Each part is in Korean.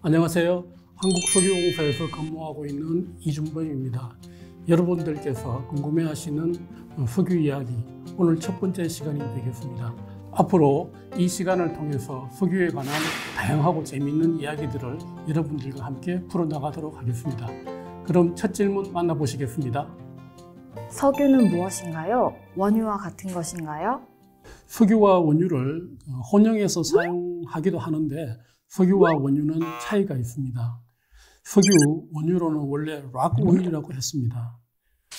안녕하세요. 한국석유공사에서 근무하고 있는 이준범입니다. 여러분들께서 궁금해하시는 석유 이야기, 오늘 첫 번째 시간이 되겠습니다. 앞으로 이 시간을 통해서 석유에 관한 다양하고 재미있는 이야기들을 여러분들과 함께 풀어나가도록 하겠습니다. 그럼 첫 질문 만나보시겠습니다. 석유는 무엇인가요? 원유와 같은 것인가요? 석유와 원유를 혼용해서 사용하기도 하는데 석유와 원유는 차이가 있습니다. 석유, 원유로는 원래 락 오일이라고 했습니다.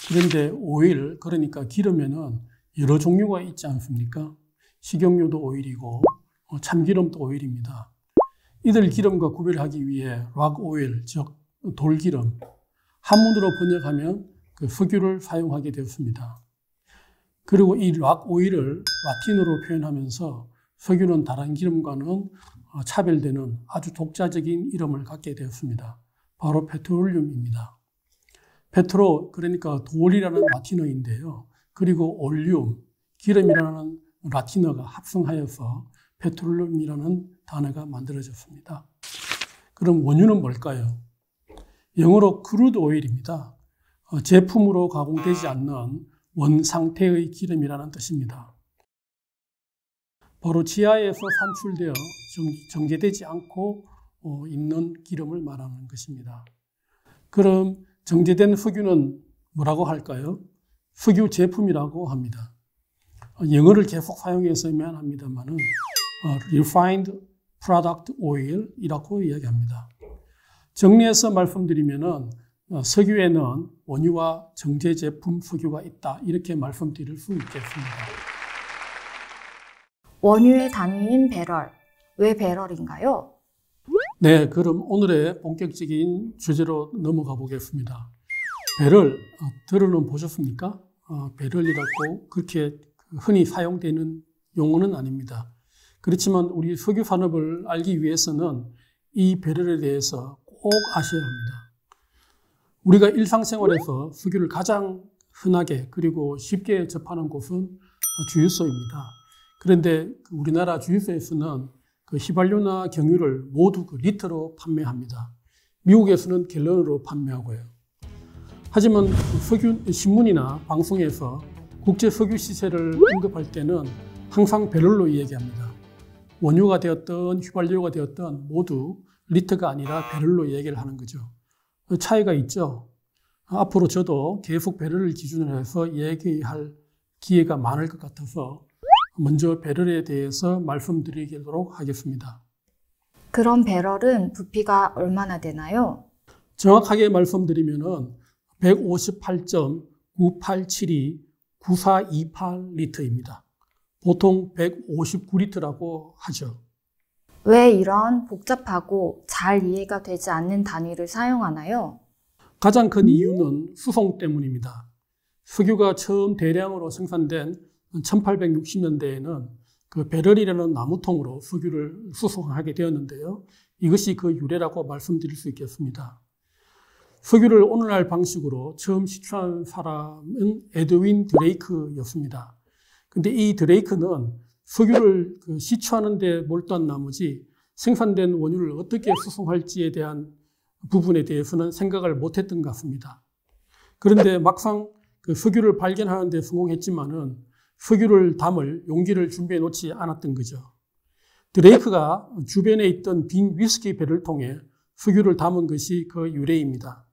그런데 오일, 그러니까 기름에는 여러 종류가 있지 않습니까? 식용유도 오일이고 참기름도 오일입니다. 이들 기름과 구별하기 위해 락 오일, 즉 돌기름, 한문으로 번역하면 석유를 사용하게 되었습니다. 그리고 이 락 오일을 라틴어로 표현하면서 석유는 다른 기름과는 차별되는 아주 독자적인 이름을 갖게 되었습니다. 바로 페트롤륨입니다. 페트로, 그러니까 돌이라는 라틴어인데요. 그리고 올륨, 기름이라는 라틴어가 합성하여서 페트롤륨이라는 단어가 만들어졌습니다. 그럼 원유는 뭘까요? 영어로 크루드 오일입니다. 제품으로 가공되지 않는 원상태의 기름이라는 뜻입니다. 바로 지하에서 산출되어 정제되지 않고 있는 기름을 말하는 것입니다. 그럼 정제된 석유는 뭐라고 할까요? 석유 제품이라고 합니다. 영어를 계속 사용해서 미안합니다만은 refined product oil이라고 이야기합니다. 정리해서 말씀드리면은 석유에는 원유와 정제 제품 석유가 있다, 이렇게 말씀드릴 수 있겠습니다. 원유의 단위인 배럴, 왜 배럴인가요? 네, 그럼 오늘의 본격적인 주제로 넘어가 보겠습니다. 배럴, 들어는 보셨습니까? 배럴이라고 그렇게 흔히 사용되는 용어는 아닙니다. 그렇지만 우리 석유 산업을 알기 위해서는 이 배럴에 대해서 꼭 아셔야 합니다. 우리가 일상생활에서 석유를 가장 흔하게 그리고 쉽게 접하는 곳은 주유소입니다. 그런데 우리나라 주유소에서는 휘발유나 경유를 모두 리터로 판매합니다. 미국에서는 갤런으로 판매하고요. 하지만 석유 신문이나 방송에서 국제 석유 시세를 언급할 때는 항상 배럴로 이야기합니다. 원유가 되었던 휘발유가 되었던 모두 리터가 아니라 배럴로 얘기를 하는 거죠. 차이가 있죠. 앞으로 저도 계속 배럴을 기준으로 해서 얘기할 기회가 많을 것 같아서 먼저 배럴에 대해서 말씀드리도록 하겠습니다. 그럼 배럴은 부피가 얼마나 되나요? 정확하게 말씀드리면은 158.98729428리터입니다. 보통 159리터라고 하죠. 왜 이런 복잡하고 잘 이해가 되지 않는 단위를 사용하나요? 가장 큰 이유는 수송 때문입니다. 석유가 처음 대량으로 생산된 1860년대에는 배럴이라는 나무통으로 석유를 수송하게 되었는데요. 이것이 그 유래라고 말씀드릴 수 있겠습니다. 석유를 오늘날 방식으로 처음 시추한 사람은 에드윈 드레이크였습니다. 근데 이 드레이크는 석유를 시추하는 데 몰두한 나머지 생산된 원유를 어떻게 수송할지에 대한 부분에 대해서는 생각을 못했던 것 같습니다. 그런데 막상 석유를 발견하는 데 성공했지만은 석유를 담을 용기를 준비해 놓지 않았던 거죠. 드레이크가 주변에 있던 빈 위스키 배럴통에 석유를 담은 것이 그 유래입니다.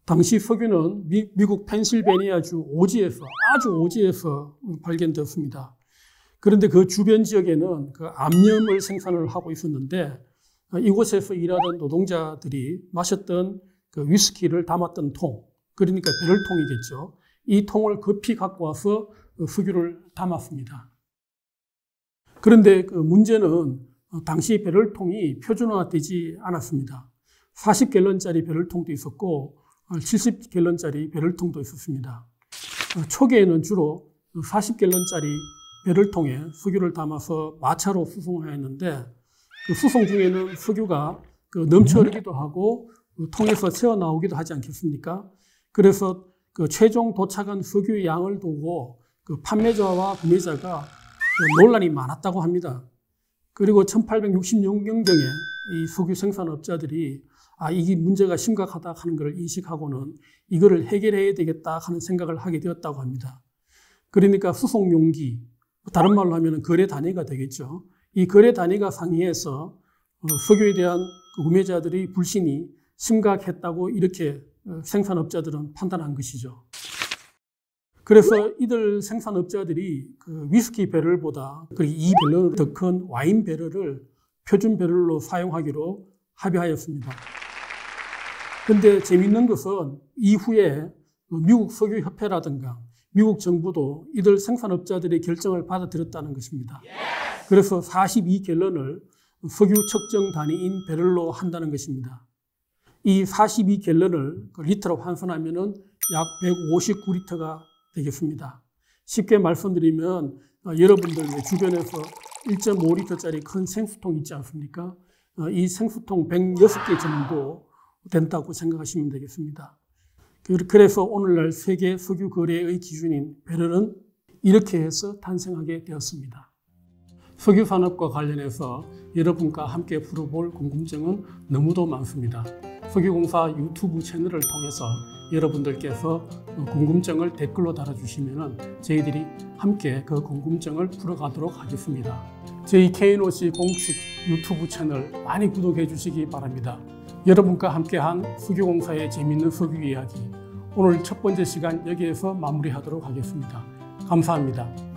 당시 석유는 미국 펜실베니아주 오지에서, 아주 오지에서 발견되었습니다. 그런데 그 주변 지역에는 암염을 생산을 하고 있었는데 이곳에서 일하던 노동자들이 마셨던 위스키를 담았던 통, 그러니까 배럴통이겠죠. 이 통을 급히 갖고 와서 석유를 담았습니다. 그런데 문제는 당시 배럴통이 표준화되지 않았습니다. 40갤런짜리 배럴통도 있었고 70갤런짜리 배럴통도 있었습니다. 초기에는 주로 40갤런짜리 배럴통에 석유를 담아서 마차로 수송하였는데 수송 중에는 석유가 넘쳐 흐르기도 하고 통에서 새어나오기도 하지 않겠습니까? 그래서 최종 도착한 석유의 양을 두고 판매자와 구매자가 논란이 많았다고 합니다. 그리고 1866년경에 이 석유 생산업자들이 이게 문제가 심각하다 하는 것을 인식하고는 이거를 해결해야 되겠다 하는 생각을 하게 되었다고 합니다. 그러니까 수송용기, 다른 말로 하면 거래 단위가 되겠죠. 이 거래 단위가 상이해서 석유에 대한 구매자들의 불신이 심각했다고 이렇게 생산업자들은 판단한 것이죠. 그래서 이들 생산업자들이 그 위스키 배럴보다 그리고 이 배럴은 더 큰 와인 배럴을 표준 배럴로 사용하기로 합의하였습니다. 그런데 재미있는 것은 이후에 미국 석유협회라든가 미국 정부도 이들 생산업자들의 결정을 받아들였다는 것입니다. 그래서 42갤런을 석유 측정 단위인 배럴로 한다는 것입니다. 이 42갤런을 리터로 환산하면 약 159리터가 되겠습니다. 쉽게 말씀드리면 여러분들 주변에서 1.5리터짜리 큰 생수통 있지 않습니까? 이 생수통 106개 정도 된다고 생각하시면 되겠습니다. 그래서 오늘날 세계 석유 거래의 기준인 배럴은 이렇게 해서 탄생하게 되었습니다. 석유 산업과 관련해서 여러분과 함께 풀어볼 궁금증은 너무도 많습니다. 석유공사 유튜브 채널을 통해서 여러분들께서 궁금증을 댓글로 달아주시면 저희들이 함께 그 궁금증을 풀어가도록 하겠습니다. 저희 KNOC 공식 유튜브 채널 많이 구독해 주시기 바랍니다. 여러분과 함께한 석유공사의 재미있는 석유 이야기, 오늘 첫 번째 시간 여기에서 마무리하도록 하겠습니다. 감사합니다.